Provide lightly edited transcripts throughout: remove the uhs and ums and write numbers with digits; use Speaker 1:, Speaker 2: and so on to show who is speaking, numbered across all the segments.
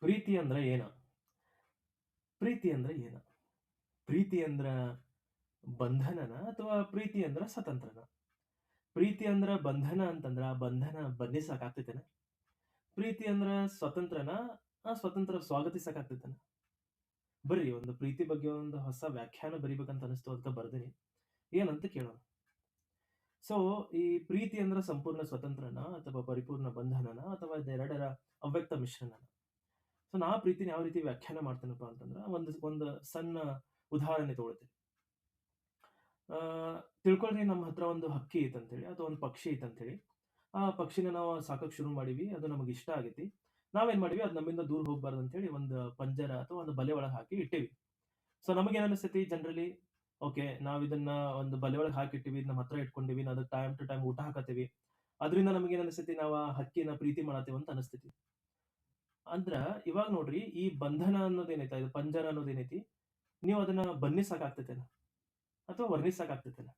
Speaker 1: ಪ್ರೀತಿ ಅಂದ್ರ ಏನ? ಪ್ರೀತಿ ಅಂದ್ರ ಏನ? ಪ್ರೀತಿ ಅಂದ್ರ ಬಂಧನನ ಅಥವಾ ಪ್ರೀತಿ ಅಂದ್ರ ಸ್ವತಂತ್ರನ? ಪ್ರೀತಿ ಅಂದ್ರ ಬಂಧನ ಅಂತಂದ್ರ ಆ ಬಂಧನ ಬಂಧಿಸಕ್ ಆಗ್ತೈತೇನ? ಪ್ರೀತಿ ಅಂದ್ರ ಸ್ವತಂತ್ರನ? ಆ ಸ್ವತಂತ್ರ ಸ್ವಾಗತಿಸಕ್ ಆಗ್ತೈತೇನ? ಬರ್ರಿ ಒಂದು ಪ್ರೀತಿ ಬಗ್ಗೆ ಒಂದು ಹೊಸ ವ್ಯಾಖ್ಯಾನ ಬರಿಬೇಕಂತ ಅನಿಸ್ತು ಅದ್ಕ ಬರ್ದೇನಿ. ಏನಂತ ಕೇಳೋಣ. ಸೊ, ಈ ಪ್ರೀತಿ ಅಂದ್ರ ಸಂಪೂರ್ಣ ಸ್ವತಂತ್ರನ ಅಥವಾ ಪರಿಪೂರ್ಣ ಬಂಧನನ ಅಥವಾ ಇದೆರಡರ ಅವ್ಯಕ್ತ ಮಿಶ್ರಣನ? ಸೊ, ನಾ ಪ್ರೀತಿನ ಯಾವ ರೀತಿ ವ್ಯಾಖ್ಯಾನ ಮಾಡ್ತೇನಪ್ಪಾ ಅಂತಂದ್ರ ಒಂದು ಸಣ್ಣ ಉದಾಹರಣೆ ತಗೊಳ್ತೀನಿ. ಆ ತಿಳ್ಕೊಳ್ರಿ ನಮ್ಮ ಹತ್ರ ಒಂದು ಹಕ್ಕಿ ಐತಂತೇಳಿ ಅಥವಾ ಒಂದು ಪಕ್ಷಿ ಐತಂತೇಳಿ. ಆ ಪಕ್ಷಿನ ನಾವು ಸಾಕಕ್ ಶುರು ಮಾಡೀವಿ. ಅದು ನಮಗೆ ಇಷ್ಟ ಆಗೈತಿ. ನಾವೇನ್ ಮಾಡೀವಿ ಅದು ನಮ್ಮಿಂದ ದೂರ ಹೋಗ್ಬಾರ್ದು ಅಂತೇಳಿ ಒಂದು ಪಂಜರ ಅಥವಾ ಒಂದು ಬಲೆ ಒಳಗ್ ಹಾಕಿ ಇಟ್ಟೀವಿ. ಸೊ ನಮಗೇನ್ ಅನಿಸ್ತೈತಿ ಜನರಲಿ, ಓಕೆ ನಾವಿದನ್ನ ಒಂದು ಬಲೆ ಒಳಗ್ ಹಾಕಿಟ್ಟಿವಿ, ಇದ್ ನಮ್ಮ ಹತ್ರ ಇಟ್ಕೊಂಡೀವಿ, ನಾವು ಅದಕ್ಕೆ ಟೈಮ್ ಟು ಟೈಮ್ ಊಟ ಹಾಕತ್ತೀವಿ. ಅದ್ರಿಂದ ನಮಗೇನ್ ಅನಿಸ್ತೈತಿ ನಾವ್ ಆ ಹಕ್ಕಿನ ಪ್ರೀತಿ ಮಾಡತ್ತೀವಿ ಅಂತ ಅನಿಸ್ತೈತಿ. ಅಂದ್ರ ಇವಾಗ ನೋಡ್ರಿ ಈ ಬಂಧನ ಅನ್ನೋದೇನೈತ ಇದು ಪಂಜರ ಅನ್ನೋದೇನೈತಿ, ನೀವು ಅದನ್ನ ಬನ್ನಿಸಕ್ ಆಗ್ತೈತೇನ? ಅಥವಾ ವರ್ಣಿಸಕ್ ಆಗ್ತೈತೇನ?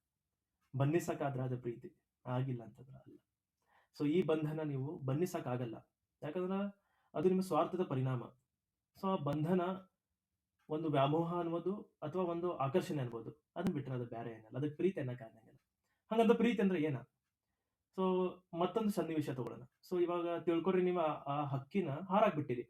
Speaker 1: ಬನ್ನಿಸಕ್ಕಾದ್ರ ಅದು ಪ್ರೀತಿ. ಆಗಿಲ್ಲ ಅಂತಂದ್ರ ಅಲ್ಲ. ಸೊ ಈ ಬಂಧನ ನೀವು ಬನ್ನಿಸಕ್ ಆಗಲ್ಲ. ಯಾಕಂದ್ರ ಅದು ನಿಮ್ಮ ಸ್ವಾರ್ಥದ ಪರಿಣಾಮ. ಸೊ ಆ ಬಂಧನ ಒಂದು ವ್ಯಾಮೋಹ ಅನ್ಬೋದು ಅಥವಾ ಒಂದು ಆಕರ್ಷಣೆ ಅನ್ಬೋದು. ಅದನ್ನ ಬಿಟ್ರೆ ಅದು ಬ್ಯಾರೆ ಏನಲ್ಲ. ಅದಕ್ ಪ್ರೀತಿ ಅನ್ನಕ್ ಆಗಂಗಿಲ್ಲ. ಹಂಗಂತ ಪ್ರೀತಿ ಅಂದ್ರೆ ಏನ? ಸೊ ಮತ್ತೊಂದು ಸನ್ನಿವೇಶ ತಗೊಳ್ಳೋಣ. ಸೊ ಇವಾಗ ತಿಳ್ಕೊಳ್ರಿ ನೀವು ಆ ಹಕ್ಕಿನ ಹಾರಾಕ್ ಬಿಟ್ಟಿರಿ.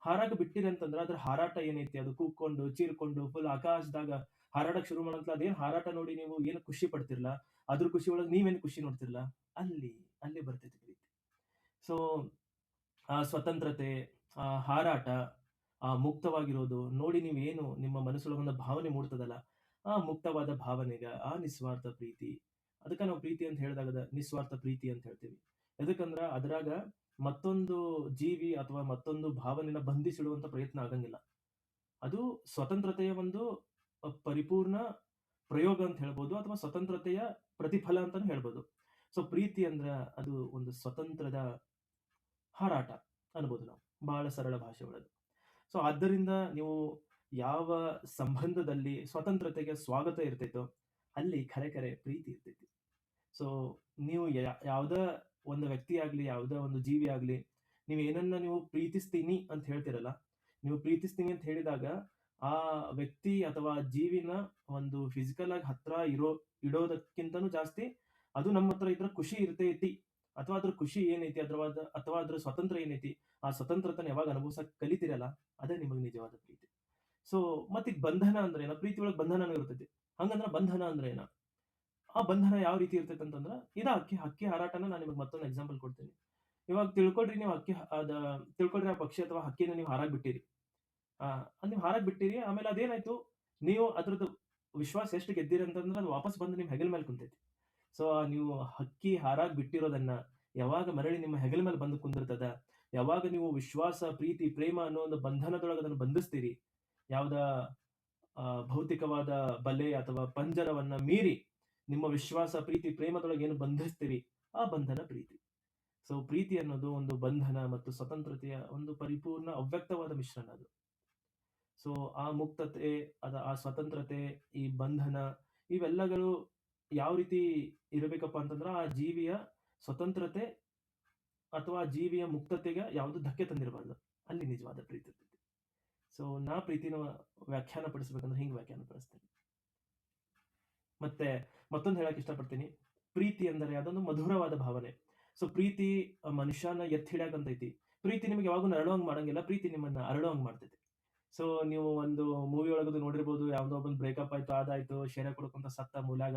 Speaker 1: ಹಾರಾಕ್ ಬಿಟ್ಟಿರಿ ಅಂತಂದ್ರ ಅದ್ರ ಹಾರಾಟ ಏನೈತಿ ಅದು ಕೂಕ್ಕೊಂಡು, ಚೀರ್ಕೊಂಡು ಫುಲ್ ಆಕಾಶದಾಗ ಹಾರಾಡಕ್ ಶುರು ಮಾಡಂತ್ಲ ಅದೇನ್ ಹಾರಾಟ ನೋಡಿ ನೀವು ಏನು ಖುಷಿ ಪಡ್ತಿರ್ಲಾ, ಅದ್ರ ಖುಷಿ ಒಳಗ್ ನೀವೇನ್ ಖುಷಿ ನೋಡ್ತಿರ್ಲಾ, ಅಲ್ಲಿ ಅಲ್ಲಿ ಬರ್ತೈತಿ ಪ್ರೀತಿ. ಸೊ ಆ ಸ್ವತಂತ್ರತೆ, ಆ ಹಾರಾಟ, ಆ ಮುಕ್ತವಾಗಿರೋದು ನೋಡಿ ನೀವೇನು ನಿಮ್ಮ ಮನಸ್ಸೊಳಗೊಂದು ಒಂದು ಭಾವನೆ ಮೂಡ್ತದಲ್ಲ, ಆ ಮುಕ್ತವಾದ ಭಾವನೆಗ ಆ ನಿಸ್ವಾರ್ಥ ಪ್ರೀತಿ. ಅದಕ್ಕ ನಾವು ಪ್ರೀತಿ ಅಂತ ಹೇಳಿದಾಗ ನಿಸ್ವಾರ್ಥ ಪ್ರೀತಿ ಅಂತ ಹೇಳ್ತೀವಿ. ಎದಕ್ಕಂದ್ರ ಅದ್ರಾಗ ಮತ್ತೊಂದು ಜೀವಿ ಅಥವಾ ಮತ್ತೊಂದು ಭಾವನೆನ ಬಂಧಿಸಿಡುವಂತ ಪ್ರಯತ್ನ ಆಗಂಗಿಲ್ಲ. ಅದು ಸ್ವತಂತ್ರತೆಯ ಒಂದು ಪರಿಪೂರ್ಣ ಪ್ರಯೋಗ ಅಂತ ಹೇಳ್ಬೋದು ಅಥವಾ ಸ್ವತಂತ್ರತೆಯ ಪ್ರತಿಫಲ ಅಂತಾನು ಹೇಳ್ಬೋದು. ಸೊ ಪ್ರೀತಿ ಅಂದ್ರ ಅದು ಒಂದು ಸ್ವತಂತ್ರದ ಹಾರಾಟ ಅನ್ಬೋದು ನಾವು. ಬಹಳ ಸರಳ ಭಾಷೆ ಒಳಗೆ. ಸೊ ಆದ್ದರಿಂದ ನೀವು ಯಾವ ಸಂಬಂಧದಲ್ಲಿ ಸ್ವತಂತ್ರತೆಗೆ ಸ್ವಾಗತ ಇರ್ತೈತೋ, ಅಲ್ಲಿ ಖರೆ ಪ್ರೀತಿ ಇರ್ತೈತಿ. ಸೊ ನೀವು ಯಾವ್ದ ಒಂದು ವ್ಯಕ್ತಿ ಆಗ್ಲಿ, ಯಾವ್ದ ಒಂದು ಜೀವಿ ಆಗ್ಲಿ, ನೀವ್ ಏನನ್ನ ನೀವು ಪ್ರೀತಿಸ್ತೀನಿ ಅಂತ ಹೇಳ್ತಿರಲ್ಲ, ನೀವು ಪ್ರೀತಿಸ್ತೀನಿ ಅಂತ ಹೇಳಿದಾಗ ಆ ವ್ಯಕ್ತಿ ಅಥವಾ ಜೀವಿನ ಒಂದು ಫಿಸಿಕಲ್ ಆಗಿ ಹತ್ರ ಇಡೋದಕ್ಕಿಂತನೂ ಜಾಸ್ತಿ ಅದು ನಮ್ಮ ಹತ್ರ ಇದ್ರ ಖುಷಿ ಇರ್ತೈತಿ. ಅಥವಾ ಅದ್ರ ಖುಷಿ ಏನೈತಿ ಅಥವಾ ಅದ್ರ ಸ್ವತಂತ್ರ ಏನೈತಿ, ಆ ಸ್ವತಂತ್ರತನ ಯಾವಾಗ ಅನುಭವಿಸಕ್ ಕಲಿತೀರಲ್ಲ, ಅದೇ ನಿಮಗೆ ನಿಜವಾದ ಪ್ರೀತಿ. ಸೊ ಮತ್ತೀಗ ಬಂಧನ ಅಂದ್ರೆ ಏನ? ಪ್ರೀತಿ ಒಳಗ್ ಬಂಧನನೂ ಇರ್ತೈತಿ. ಹಂಗಂದ್ರ ಬಂಧನ ಅಂದ್ರೆ ಏನ? ಆ ಬಂಧನ ಯಾವ ರೀತಿ ಇರ್ತೈತಿ ಅಂತಂದ್ರ ಇದ ಹಕ್ಕಿ ಹಕ್ಕಿ ಹಾರಾಟನ ನಾನು ನಿಮಗೆ ಮತ್ತೊಂದು ಎಕ್ಸಾಂಪಲ್ ಕೊಡ್ತೀನಿ. ಇವಾಗ ತಿಳ್ಕೊಳ್ರಿ ನೀವು ತಿಳ್ಕೊಳ್ರಿ ಆ ಪಕ್ಷಿ ಅಥವಾ ಹಕ್ಕಿನ ನೀವು ಹಾರಾಕ್ ಬಿಟ್ಟಿರಿ. ಆ ನೀವು ಹಾರಾಕ್ ಬಿಟ್ಟಿರಿ. ಆಮೇಲೆ ಅದೇನಾಯ್ತು, ನೀವು ಅದ್ರದ್ದು ವಿಶ್ವಾಸ ಎಷ್ಟು ಗೆದ್ದಿರಿ ಅಂತಂದ್ರೆ ಅದು ವಾಪಸ್ ಬಂದು ನಿಮ್ ಹೆಗಲ ಮೇಲೆ ಕುಂತೈತಿ. ಸೊ ನೀವು ಹಕ್ಕಿ ಹಾರಾಕ್ ಬಿಟ್ಟಿರೋದನ್ನ ಯಾವಾಗ ಮರಳಿ ನಿಮ್ಮ ಹೆಗಲ ಮೇಲೆ ಬಂದು ಕುಂದಿರ್ತದ, ಯಾವಾಗ ನೀವು ವಿಶ್ವಾಸ, ಪ್ರೀತಿ, ಪ್ರೇಮ ಅನ್ನೋ ಒಂದು ಬಂಧನದೊಳಗೆ ಅದನ್ನು ಬಂಧಿಸ್ತೀರಿ, ಯಾವ್ದ ಭೌತಿಕವಾದ ಬಲೆ ಅಥವಾ ಪಂಜರವನ್ನ ಮೀರಿ ನಿಮ್ಮ ವಿಶ್ವಾಸ, ಪ್ರೀತಿ, ಪ್ರೇಮದೊಳಗೆ ಏನು ಬಂಧಿಸ್ತೀರಿ, ಆ ಬಂಧನ ಪ್ರೀತಿ. ಸೊ ಪ್ರೀತಿ ಅನ್ನೋದು ಒಂದು ಬಂಧನ ಮತ್ತು ಸ್ವತಂತ್ರತೆಯ ಒಂದು ಪರಿಪೂರ್ಣ ಅವ್ಯಕ್ತವಾದ ಮಿಶ್ರಣ ಅದು. ಸೊ ಆ ಮುಕ್ತತೆ, ಆ ಸ್ವತಂತ್ರತೆ, ಈ ಬಂಧನ ಇವೆಲ್ಲಗಳು ಯಾವ ರೀತಿ ಇರಬೇಕಪ್ಪ ಅಂತಂದ್ರ ಆ ಜೀವಿಯ ಸ್ವತಂತ್ರತೆ ಅಥವಾ ಆ ಜೀವಿಯ ಮುಕ್ತತೆಗೆ ಯಾವುದು ಧಕ್ಕೆ ತಂದಿರಬಾರ್ದು. ಅಲ್ಲಿ ನಿಜವಾದ ಪ್ರೀತಿ ಇರ್ತೈತಿ. ಸೊ ನಾ ಪ್ರೀತಿನ ವ್ಯಾಖ್ಯಾನ ಪಡಿಸ್ಬೇಕಂದ್ರೆ ಹಿಂಗ್ ವ್ಯಾಖ್ಯಾನ ಪಡಿಸ್ತೇನೆ. ಮತ್ತೆ ಮತ್ತೊಂದು ಹೇಳಕ್ ಇಷ್ಟಪಡ್ತೀನಿ. ಪ್ರೀತಿ ಅಂದರೆ ಅದೊಂದು ಮಧುರವಾದ ಭಾವನೆ. ಸೊ ಪ್ರೀತಿ ಮನುಷ್ಯನ ಎತ್ತಿ ಹಿಡ್ಯಾಕಂತೈತಿ. ಪ್ರೀತಿ ನಿಮ್ಗೆ ಯಾವಾಗೂ ನರಳುವಂಗ್ ಮಾಡಂಗಿಲ್ಲ. ಪ್ರೀತಿ ನಿಮ್ಮನ್ನ ಅರಳುವಂಗ್ ಮಾಡ್ತೈತಿ. ಸೊ ನೀವು ಒಂದು ಮೂವಿ ಒಳಗದು ನೋಡಿರ್ಬೋದು. ಯಾವ್ದೋ ಒಬ್ಬಂದ್ ಬ್ರೇಕಪ್ ಆಯ್ತು, ಅದಾಯ್ತು, ಶೇರೆ ಕೊಡ್ಕೊಂತ ಸತ್ತ ಮೂಲ್ಯಾಗ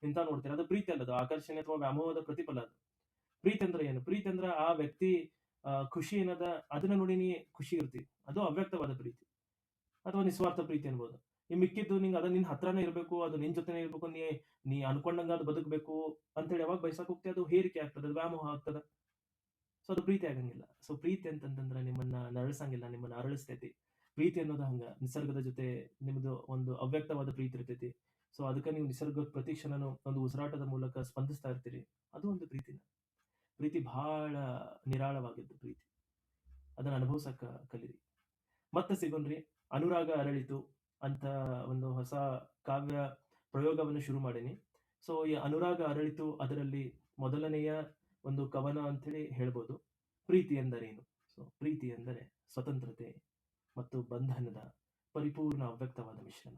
Speaker 1: ಇಂತಾವ್ ನೋಡ್ತೀರ. ಅದು ಪ್ರೀತಿ ಅಲ್ಲದು. ಆಕರ್ಷಣೆ ಅಥವಾ ವ್ಯಾಮೋಹದ ಪ್ರತಿಫಲ ಅದು. ಪ್ರೀತಿ ಅಂದ್ರೆ ಏನು? ಪ್ರೀತಿ ಅಂದ್ರ ಆ ವ್ಯಕ್ತಿ ಖುಷಿ ಏನದ ಅದನ್ನ ನೋಡಿ ನೀ ಖುಷಿ ಇರ್ತಿ. ಅದು ಅವ್ಯಕ್ತವಾದ ಪ್ರೀತಿ ಅಥವಾ ನಿಸ್ವಾರ್ಥ ಪ್ರೀತಿ ಅನ್ಬೋದು. ಈ ಮಿಕ್ಕಿದ್ದು ನಿಂಗೆ ಅದ ನಿನ್ ಹತ್ರನೇ ಇರ್ಬೇಕು, ಅದು ನಿನ್ ಜೊತೆನೇ ಇರ್ಬೇಕು, ನೀ ಅನ್ಕೊಂಡಂಗ ಅದು ಬದುಕಬೇಕು ಅಂತೇಳಿ ಯಾವಾಗ ಬಯಸಕ್ ಹೋಗ್ತಿ, ಅದು ಹೇರಿಕೆ ಆಗ್ತದ, ಅದು ವ್ಯಾಮೋಹ ಆಗ್ತದ. ಸೊ ಅದು ಪ್ರೀತಿ ಆಗಂಗಿಲ್ಲ. ಸೊ ಪ್ರೀತಿ ಅಂತಂತಂದ್ರೆ ನಿಮ್ಮನ್ನ ನರಳಿಸಂಗಿಲ್ಲ, ನಿಮ್ಮನ್ನ ಅರಳಿಸ್ತೈತಿ. ಪ್ರೀತಿ ಅನ್ನೋದು ಹಂಗ ನಿಸರ್ಗದ ಜೊತೆ ನಿಮ್ದು ಒಂದು ಅವ್ಯಕ್ತವಾದ ಪ್ರೀತಿ ಇರ್ತೈತಿ. ಸೊ ಅದಕ್ಕೆ ನೀವು ನಿಸರ್ಗದ ಪ್ರತಿ ಕ್ಷಣನೂ ಒಂದು ಉಸಿರಾಟದ ಮೂಲಕ ಸ್ಪಂದಿಸ್ತಾ ಇರ್ತೀರಿ. ಅದು ಒಂದು ಪ್ರೀತಿನ. ಪ್ರೀತಿ ಬಹಳ ನಿರಾಳವಾಗಿದ್ದು ಪ್ರೀತಿ. ಅದನ್ನ ಅನುಭವಿಸಕ ಕಲೀರಿ. ಮತ್ತೆ ಸಿಗೋಣ್ರಿ. ಅನುರಾಗ ಅರಳಿತು ಅಂತ ಒಂದು ಹೊಸ ಕಾವ್ಯ ಪ್ರಯೋಗವನ್ನು ಶುರು ಮಾಡೀನಿ. ಸೊ ಈ ಅನುರಾಗ ಅರಳಿತು ಅದರಲ್ಲಿ ಮೊದಲನೆಯ ಒಂದು ಕವನ ಅಂತೇಳಿ ಹೇಳ್ಬೋದು. ಪ್ರೀತಿ ಎಂದರೇನು? ಸೊ ಪ್ರೀತಿ ಅಂದರೆ ಸ್ವತಂತ್ರತೆ ಮತ್ತು ಬಂಧನದ ಪರಿಪೂರ್ಣ ಅವ್ಯಕ್ತವಾದ ಮಿಶ್ರಣ.